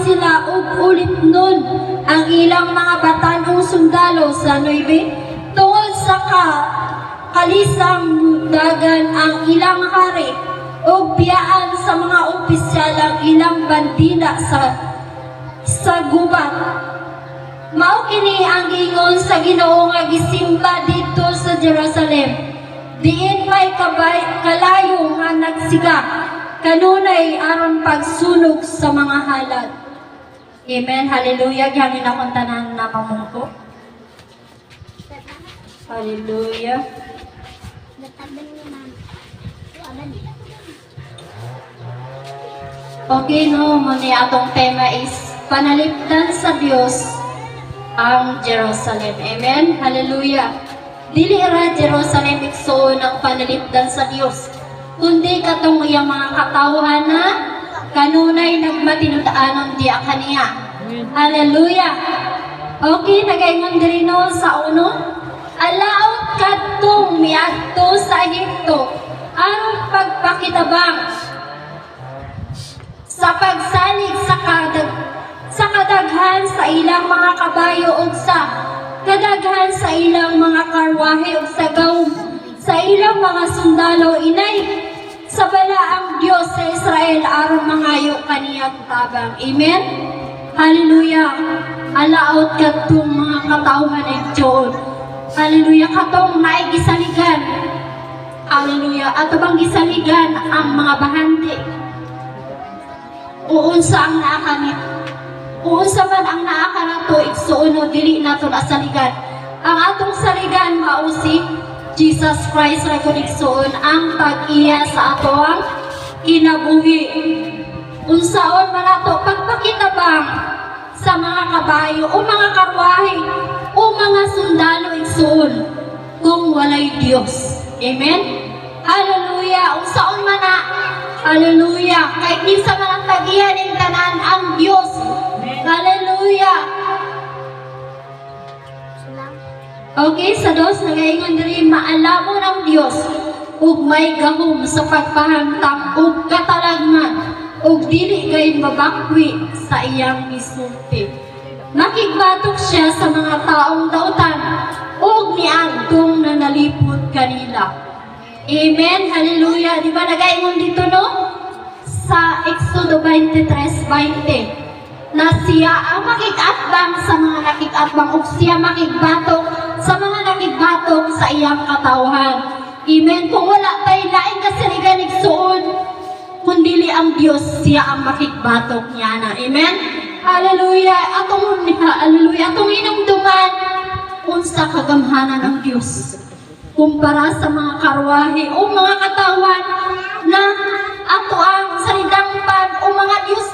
sila ug ulit nun ang ilang mga batanong sundalo sa 9 tungod sa kalisang dagan ang ilang hari ug biyaan sa mga opisyal ang ilang bandila sa gubat. Mao kini ang gingon sa Ginoo nga gisimba dito sa Jerusalem. Diin may kalayo nga nagsiga kanunay aron pagsunog sa mga halad. Amen. Hallelujah. Gihangin akong tanan na pamungko. Hallelujah. Okay, no, muna atong tema is panalipdan sa Dios ang Jerusalem. Amen. Hallelujah. Dili ra Jerusalem igsoon ang panalipdan sa Dios, kundi katong iyang mga katawhan na kanunay nagmatinud-anon diya kaniya. Hallelujah. Okay, nagaingon diri no sa uno. Alaot kadtong miadto sa Ehipto aron pagpakitabang sa pagsalig sa kadaghan sa ilang mga kabayo ug sa kadaghan sa ilang mga karwahe ug sa ilang mga sundalo inay sa bala ang Dios sa Israel aron mangayo kaniyang tabang. Amen. Hallelujah. Alaot kadtong mga katawhan ng Dios. Hallelujah. Katong naigisaligan. Hallelujah. Ato bang gisaligan ang mga bahandi? Uunsa ang naakanit. Uunsa man ang naakanato igsuon o dili nato asaligan. Ang atong saligan mao si Jesus Christ ra kun igsuon ang pag-iya sa ato ang kinabuhi. Unsaon man nato pagpakitabang sa mga kabayo o mga karwahe o mga sundalo igsuon kung walay Dios. Amen. Hallelujah. Unsaon man na hallelujah. Kahit minsan man ang tagihan ng tanan ang Diyos. Hallelujah. Okay, sa dos, nagaingon diri maalamon ang Diyos ug may gahom sa pagpahantang ug katalagman ug dili gay mabakwi sa iyang misulti. Makigbatok siya sa mga taong dautan ug niadtong nanalipod kanila. Amen. Hallelujah. Di ba nagaingon dito no? Sa Exodo 23:20 na siya ang makikatbang sa mga nakikatbang ug siya makigbatok sa mga nakigbatok sa iyang katawhan. Amen. Kung wala tay lain kasaligan igsuon kundili ang Dios, siya ang makigbatok niya na. Amen. Hallelujah. Hallelujah. Atong hinumduman unsa kagamhanan ng Dios kumpara sa mga karwahe o mga katawan na ato ang salidangpan o mga Diyos.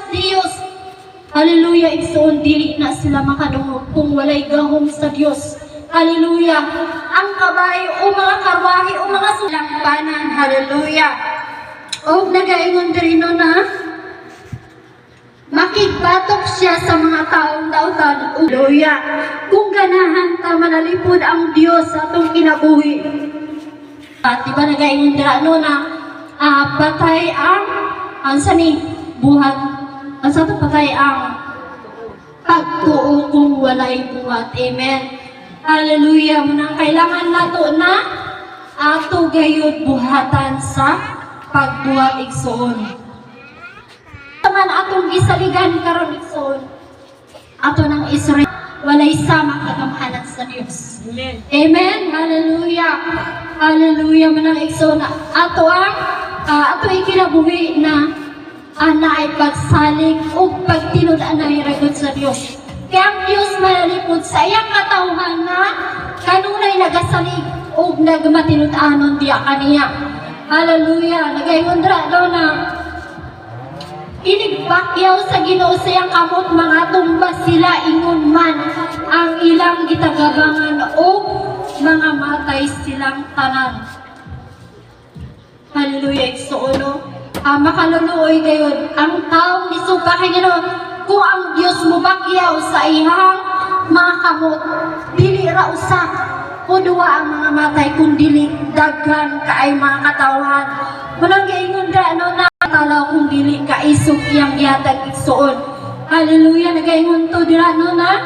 Hallelujah, igsoon dili na sila makadungog kung walay gahom sa Dios. Hallelujah, ang kabayo o mga karwahe o mga salidangpanan. Hallelujah. O nagaingon diri no na makigbatok siya sa mga taong dautan. Hallelujah. Kung ganahan ta manalipod ang Dios sa atong kinabuhi. At diba nagaingon dira no na patay ang sani buhat. Sa to patay ang pagtuo kung walay buhat. Amen. Hallelujah. Munang kailangan nato na ato gayud buhatan sa pagbuhat igsoon. Man atong gisaligan karon igsoon ato ng Israel walay samang kagamhanan sa Dios. Amen. Amen. Hallelujah. Hallelujah. Manang igsoon ato ang ato ikinabuhi na naay pagsalig ug pagtinud-an na hiragod sa Dios. Kaya ang Dios manalipod sa iyang katawhan na kanunay nagasalig ug nagmatinud-anon diya kaniya. Hallelujah. Nagaingon dra daw na inigbakyaw sa Ginoo sa iyang kamot mga tumbas sila ingon man ang ilang gitagabangan o mga matay silang tanan. Hallelujah. Igsuon makaluluoy gayon ang taong nisupa kay Ginoo kung ang Dios mo bakyaw sa ihang mga kamot dili ra usa o duwa ang mga matay kung dili daghan kaay mga katawhan. Munang giingon ra no na tala kung dili ka isog iyang gihatag igsuon. Hallelujah, nagaingon to dira no na.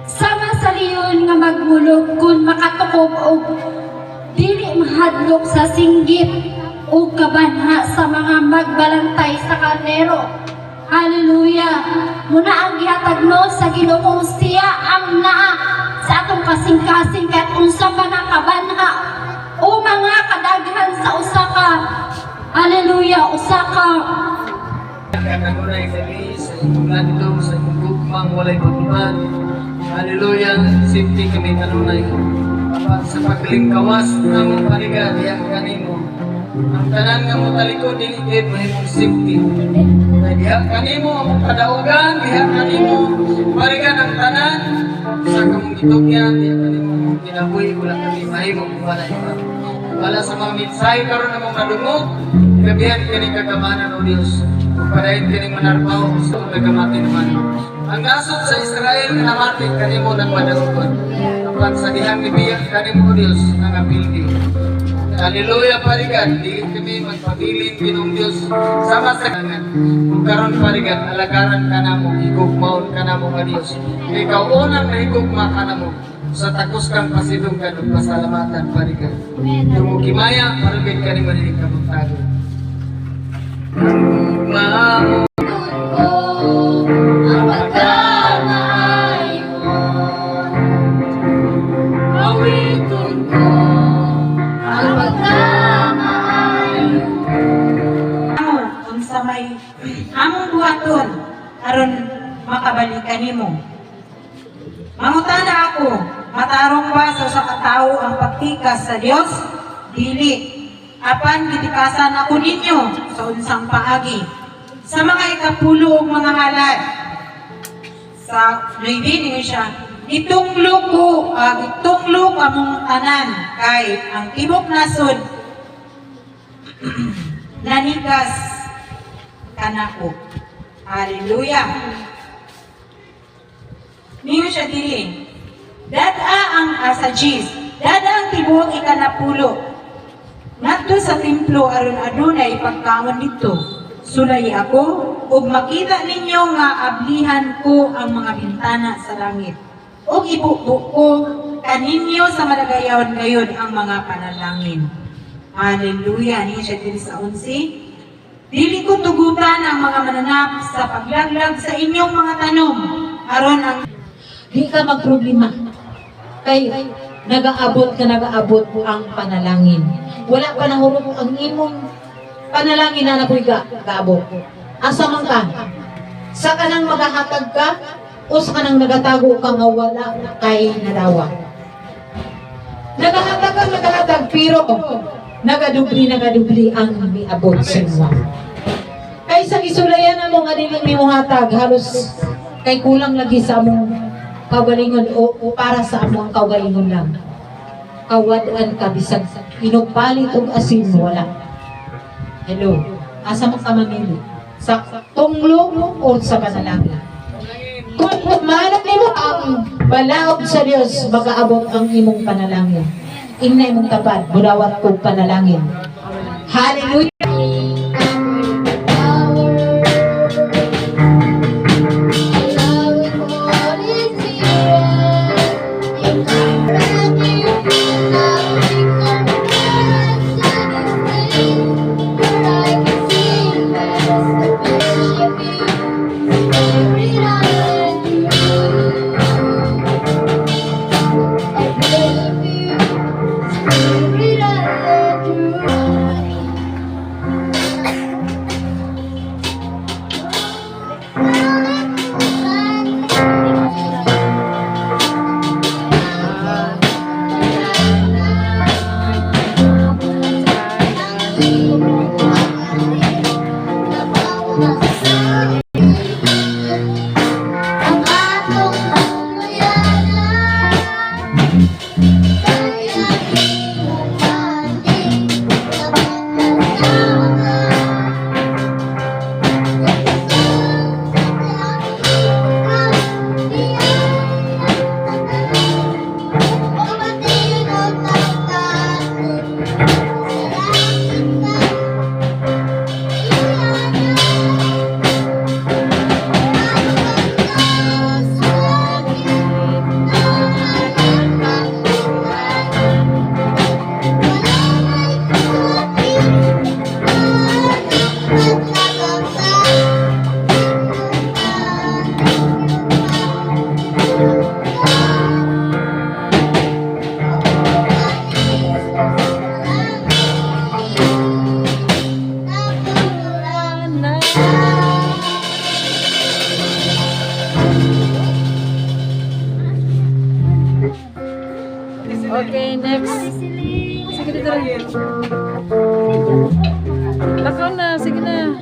Sama sa liyon nga magmulog kun makatukob og dili mahadlok sa singgit o kabanha sa mga magbalantay sa karnero. Hallelujah! Muna ang gihatag no sa Ginoo siya ang naa sa atong kasing-kasing kahit unsa pa na kabanha o mga kadaghan sa usaka. Hallelujah! Usaka. Kagunay kami sa inyong landong, sa inyong gugmang walay pagbuhan. Hallelujah! Safety kami kanunay. Sa paglingkawas ng paniga, diyan kanimo. Ang tanan nga mo talikod, diligid, mahimong safety. Diyan kanimo, ang kadaugan, diyan kanimo. Parigan ang tanan, sa kamong gitugyan, diyan kanimo. Kinabuhi, wala kami mahimong kumalay pa. Wala sa mga mitsay, karoon namang nadungog. Gabihan ka ni kagamanan o Diyos. Padahin ka ni manarpaw, gusto kong nagamati naman. Ang nasod sa Israel, namati ka ni mo ng madarugon. Kapag sa dihang ibiyang ka ni mo Diyos, ang apildi. Hallelujah, parigan. Di kami magpabiling Ginong Diyos sama sa kangan. Kung karon parigan, alagaran ka na mo, higugmaon ka na mo ka Diyos. Ikaw unang nahigugma ka na mo. Sa takos kang pasidong ka ng pasalamatan parigan. Tumukimaya, paragin ka ni manilig ka mong tago. Maamo Ang pagkamaayon, awiton ko ang pagkamaayon. Kung sa may among buhaton aron makabalikan nimo. Mangutana ako, matarong ba sa usa ka tawo ang pagtikas sa Dios? Dili. Apan gitikasan ako ninyo sa unsang paagi. Sa mga ikapulo ug mga halad. Sa 9 niyo siya, itunglo among tanan kay ang tibok nasod nanigas kanako. Hallelujah. Niyo siya dili. Dada ang asajis, dada ang tibok ikanapulo. Ngadto sa templo aron adunay pagkaon dito. Sulay ako ug makita ninyo nga ablihan ko ang mga bintana sa langit. Ug ibubuo ko kaninyo sa malagayon ngayon ang mga panalangin. Hallelujah. Niyo siya dili sa 11. Dili ko tugutan ang mga mananap sa paglaglag sa inyong mga tanom aron ang Di ka magproblema. Kay nagaabot ang panalangin. Wala pa nahurot ang imong panalangin na napoy gaabot. Asa man ka? Sa kanang magahatag ka o sa kanang nagatago ka nga wala kay nadawa. Nagahatag pero nagadubli ang miabot sa inyo. Kay sa isulayan na mo nga dili mi mohatag halos kay kulang lagi sa among kaugalingon o para sa among kaugalingon lang. Kawadaan ka bisag inugpalit og asin wala. Hello. Asa mo ka mamili? Sa tunglo o sa panalangin? Kung manap nimo ang balaod sa Dios, magaabot ang imong panalangin. Ingna imong tapad, budawat kog panalangin. Hallelujah. next. Sige dito lang. Lakaw na, sige na.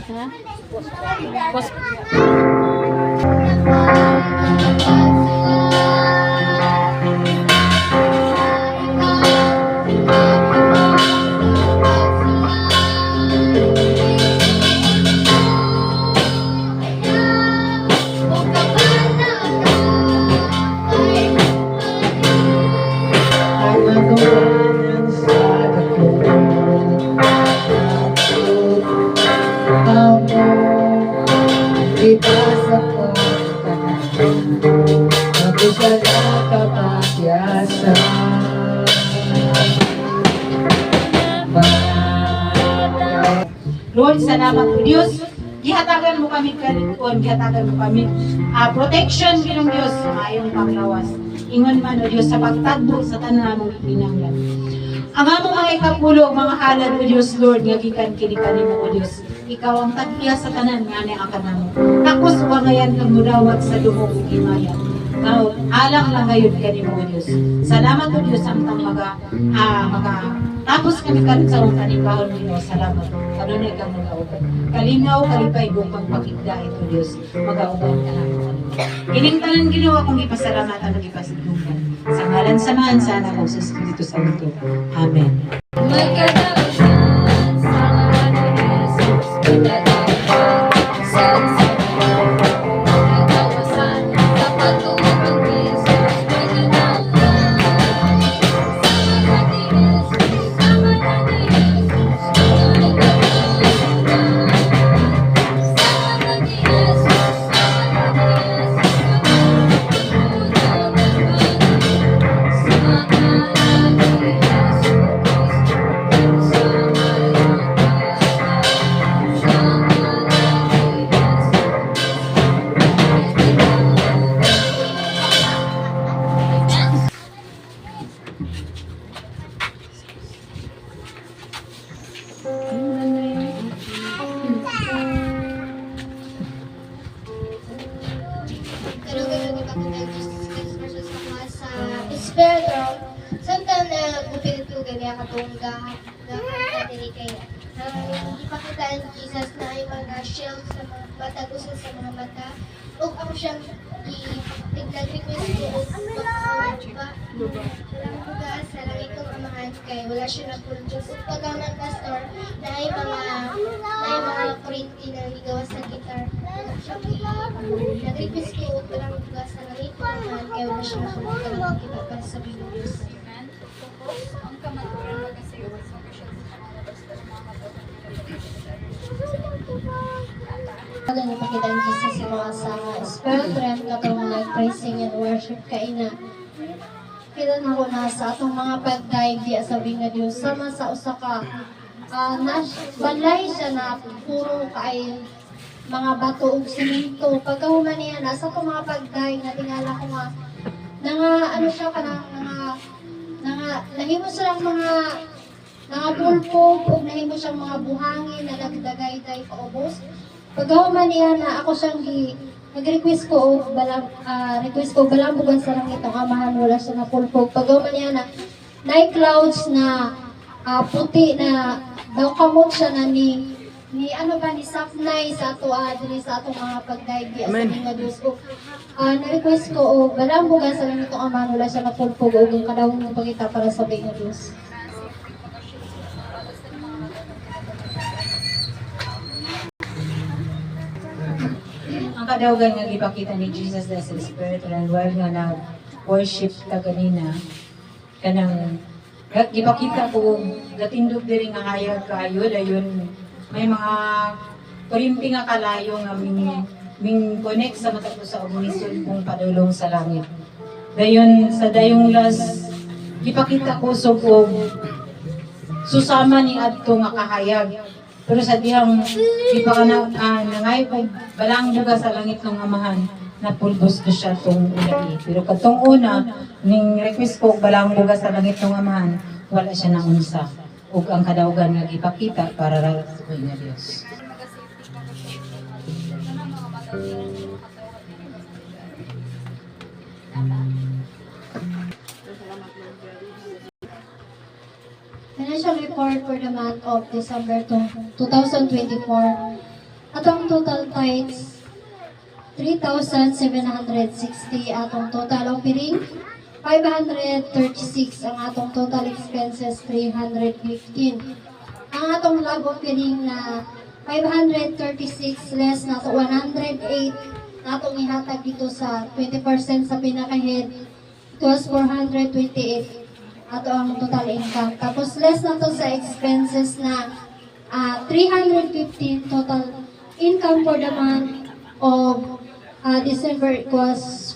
Ha? Pos Nagawanan sa ako ipasa ko ako siya nakapagyasa Lord, salamat po Diyos. Gihatagan mo kami kalituan, gihatagan mo kami protection ginong Diyos sa mayong panglawas. Ingon man o Diyos sa pagtagbo sa tanan mong ipinanglan. Ang among mga ikapulo, mga halad o Diyos, Lord, nga gikan kini kanimo o Diyos. Ikaw ang tag-iya sa tanan nga ni akan namo. Tapos wangayan kang mudawat sa duhong himayan. Now, alang lang ngayon kanimo o Diyos. Salamat o Diyos ang tapos kami kalit sa mga kanibahon ninyo. Salamat. Kanunay kang mag-auban. Kalingaw, kalipay, gupang pakigda ito Diyos. Mag-auban ka lang. Kining tanan ginawa kong ipasalamatan at ipasigdugan. Sa ngalan samahan sana kong sa Espiritu Santo. Amen. magkadalasan sa ngalan ni Jesus. Magkadalasan sa pagtuwag ng Jesus. Magkadalasan sa ngalan ni Jesus. Sa ngalan ni Jesus. Espero, samtang nagupit ko ganyan katungga diri kay ipakitaan ni Jesus na ay mga shield sa mga mata, gusto sa mga mata. Ug ako siyang tignan-request ko ug walang bugas sa langit kong amahan kay wala siya na pulbos. Ug pagkaman pastor na ay mga kurinti na ligawas sa gitar. Nag-request ko ug walang bugas sa langit kong amahan kay wala siya na pulbos. Kita para sa Diyos. Wala na pakita ang Jesus sa mga sama. Spirit realm na itong nag-praising and worship kaina. Kita na ko na sa atong mga pagdaig diya sabi nga Diyos. Sama sa usa ka balay siya na puro kay mga bato ug simento. Pagkahuman niya nasa ko mga pagdaig na tingala ko nga ano siya ka nahimo silang mga pulpog ug nahimo siyang mga buhangin na nagdagay-day paubos. Pagkahuman niya na ako siyang nag-request ko og balambugan sa langit ang amahan wala siya na pulpog. Pagkahuman niya na night clouds na puti na daw kamot siya na ni Safnay sa ato diri sa atong mga pagdaig sa mga Diyos ko. Na-request ko og balambugan sa langit ang amahan wala siya na pulpog og ang kadawong ng pagkita para sa mga Diyos. Ang kadawgan nga gipakita ni Jesus na sa Spirit and while nga na-worship ka ganina, kanang gipakita ko gatindog diri nga hayag kayo dayon may mga kurimpi nga kalayo nga ming connect sa mata ko sa organisod kung padulong sa langit. Dayon sa dayong last gipakita ko sugog susama ni adto nga kahayag. Pero sa dihang di pa ka nangay pag balang buga sa langit ng amahan na pulbos ko siya itong ulai. Pero katong una, ning request ko balang buga sa langit ng amahan, wala siya na unsa. ug ang kadaugan nga ipakita para ra sa nga Dios. Financial report for the month of December 2024. Atong total tithes 3,760 atong total offering 536 ang atong total expenses 315 ang atong log offering na 536 less na to 108 na atong ihatag dito sa 20% sa pinaka-head it was 428 ato ang total income. Tapos less na to sa expenses na 315 total income for the month of December equals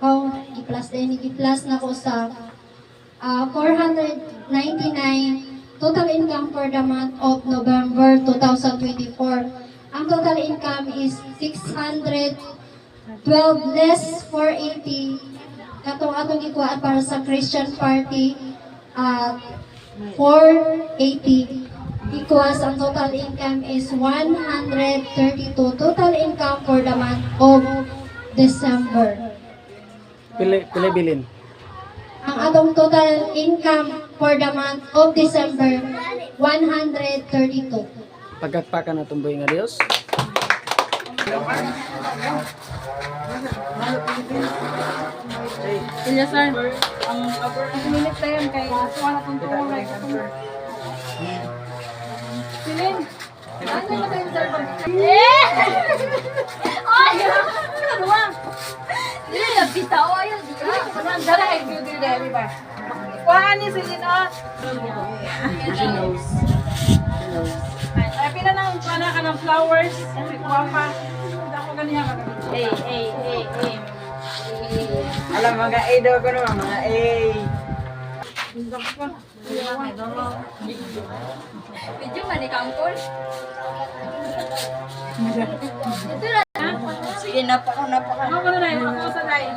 i-plus na ko sa 499 total income for the month of November 2024. Ang total income is 612 less 480 katong atong ikuhaan para sa Christian Party 480 equals ang total income is 132 total income for the month of December. Pili bilin. Ang atong total income for the month of December 132. Pagkakpakan na tumboy nga Dios. Ilyasan, ang minute na yun kay wala kong tuwag. Silin! Ano na kayo sa ibang? Ay! Ano ba? Dili na bitaw ayo di. Ano ang dala ay beauty dahil ba? Kuhaan ni Silin ah! She knows. Ay, pila nang kuha ka ng flowers. Kuha pa. Ako ganiya ka. Alam mga A daw ko naman, mga A. Medyo man ikangkol. Sige, napaka. Ano ko na yun? Ako sa dahil.